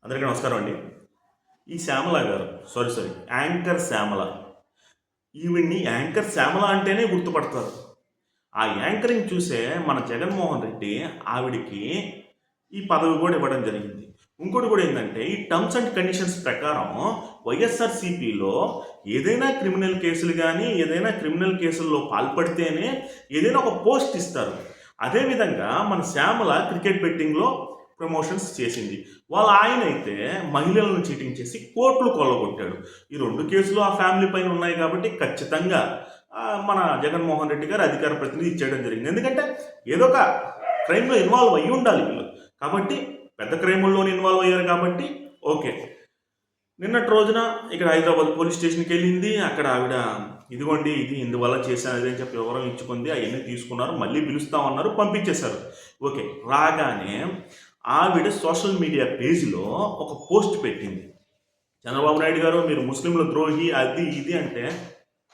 అందరికీ నమస్కారం అండి. ఈ శ్యామల గారు యాంకర్ శ్యామల. ఈవిడ్ని యాంకర్ శ్యామల అంటేనే గుర్తుపడతారు. ఆ యాంకరింగ్ చూసే మన జగన్మోహన్ రెడ్డి ఆవిడకి ఈ పదవి కూడా ఇవ్వడం జరిగింది. ఇంకోటి కూడా ఏంటంటే, ఈ టర్మ్స్ అండ్ కండిషన్స్ ప్రకారం వైఎస్ఆర్సీపీలో ఏదైనా క్రిమినల్ కేసులు కానీ ఏదైనా క్రిమినల్ కేసుల్లో పాల్పడితేనే ఏదైనా ఒక పోస్ట్ ఇస్తారు. అదేవిధంగా మన శ్యామల క్రికెట్ బెట్టింగ్లో ప్రమోషన్స్ చేసింది. వాళ్ళ ఆయన అయితే మహిళలను చీటింగ్ చేసి కోట్లు కొల్లగొట్టాడు. ఈ రెండు కేసులు ఆ ఫ్యామిలీ పైన ఉన్నాయి కాబట్టి ఖచ్చితంగా మన జగన్మోహన్ రెడ్డి గారు అధికార ప్రతినిధి ఇచ్చేయడం జరిగింది. ఎందుకంటే ఏదో ఒక క్రైమ్లో ఇన్వాల్వ్ అయ్యి ఉండాలి వీళ్ళు. కాబట్టి పెద్ద క్రైముల్లోనే ఇన్వాల్వ్ అయ్యారు కాబట్టి ఓకే. నిన్నటి రోజున ఇక్కడ హైదరాబాద్ పోలీస్ స్టేషన్కి వెళ్ళింది. అక్కడ ఆవిడ ఇదిగోండి ఇది ఇందువల్ల చేశాను అదే అని చెప్పి వివరం ఇచ్చుకుంది. అవన్నీ తీసుకున్నారు, మళ్ళీ పిలుస్తామన్నారు, పంపించేశారు. ఓకే. రాగానే ఆవిడ సోషల్ మీడియా పేజ్లో ఒక పోస్ట్ పెట్టింది. చంద్రబాబు నాయుడు గారు మీరు ముస్లింల ద్రోహి అది ఇది అంటే,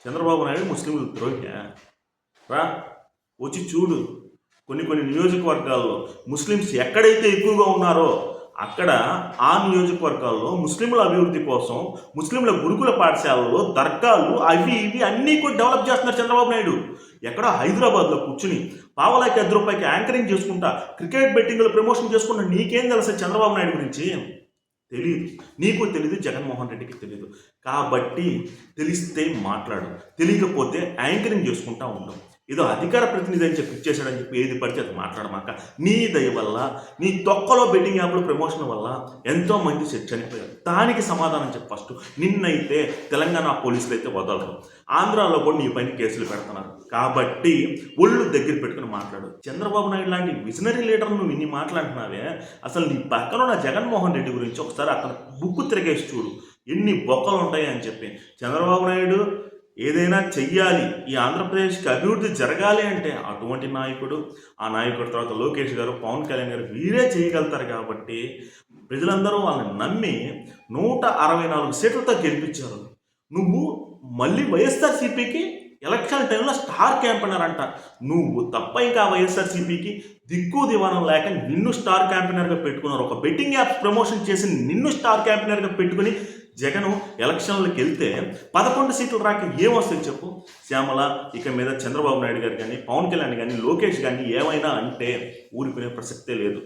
చంద్రబాబు నాయుడు ముస్లింల ద్రోహి రా వచ్చి చూడు. కొన్ని నియోజకవర్గాల్లో ముస్లిమ్స్ ఎక్కడైతే ఎక్కువగా ఉన్నారో అక్కడ ఆ నియోజకవర్గాల్లో ముస్లింల అభివృద్ధి కోసం ముస్లింల గురుకుల పాఠశాలలో దర్గాలు అవి ఇవి అన్నీ కూడా డెవలప్ చేస్తున్నారు చంద్రబాబు నాయుడు. ఎక్కడో హైదరాబాద్లో కూర్చుని పావలాకి ₹10 యాంకరింగ్ చేసుకుంటా క్రికెట్ బెట్టింగ్లో ప్రమోషన్ చేసుకుంటా నీకేం తెలుసు చంద్రబాబు నాయుడు గురించి? తెలియదు. నీకు తెలియదు, జగన్మోహన్ రెడ్డికి తెలియదు. కాబట్టి తెలిస్తే మాట్లాడు, తెలియకపోతే యాంకరింగ్ చేసుకుంటా ఉండవు. ఏదో అధికార ప్రతినిధి అని చెప్పి ఇచ్చేసాడని చెప్పి ఏది పడితే అది మాట్లాడమాక. నీ దయ వల్ల నీ తొక్కలో బెట్టింగ్ యాప్లో ప్రమోషన్ వల్ల ఎంతోమంది చనిపోయారు. దానికి సమాధానం చెప్పు ఫస్ట్. నిన్నైతే తెలంగాణ పోలీసులు అయితే వదలరు, ఆంధ్రాలో కూడా నీ పైన కేసులు పెడుతున్నారు. కాబట్టి ఒళ్ళు దగ్గర పెట్టుకుని మాట్లాడు. చంద్రబాబు నాయుడు లాంటి విజనరీ లీడర్ నువ్వు ఇన్ని మాట్లాడుతున్నావే, అసలు నీ పక్కన ఉన్న జగన్మోహన్ రెడ్డి గురించి ఒకసారి అక్కడ బుక్కు తిరిగేసి చూడు ఎన్ని బొక్కలు ఉంటాయి అని చెప్పి. చంద్రబాబు నాయుడు ఏదైనా చెయ్యాలి, ఈ ఆంధ్రప్రదేశ్కి అభివృద్ధి జరగాలి అంటే అటువంటి నాయకుడు, ఆ నాయకుడి తర్వాత లోకేష్ గారు, పవన్ కళ్యాణ్ గారు వీరే చేయగలుగుతారు. కాబట్టి ప్రజలందరూ వాళ్ళని నమ్మి 164 సీట్లతో గెలిపించారు. నువ్వు మళ్ళీ వైఎస్ఆర్సీపీకి ఎలక్షన్ టైంలో స్టార్ క్యాంపెయినర్ అంట. నువ్వు తప్ప ఇంకా వైఎస్ఆర్సీపీకి దిక్కు దివానం లేక నిన్ను స్టార్ క్యాంపెయినర్గా పెట్టుకున్నారు. ఒక బెట్టింగ్ యాప్స్ ప్రమోషన్ చేసి నిన్ను స్టార్ క్యాంపెయినర్గా పెట్టుకుని జగన్ ఎలక్షన్లకు వెళ్తే 11 సీట్లు రాక ఏమొస్తుంది చెప్పు? శ్యామల ఇక మీద చంద్రబాబు నాయుడు గారు కానీ, పవన్ కళ్యాణ్ కానీ, లోకేష్ కానీ ఏమైనా అంటే ఊరిపోయే ప్రసక్తే లేదు.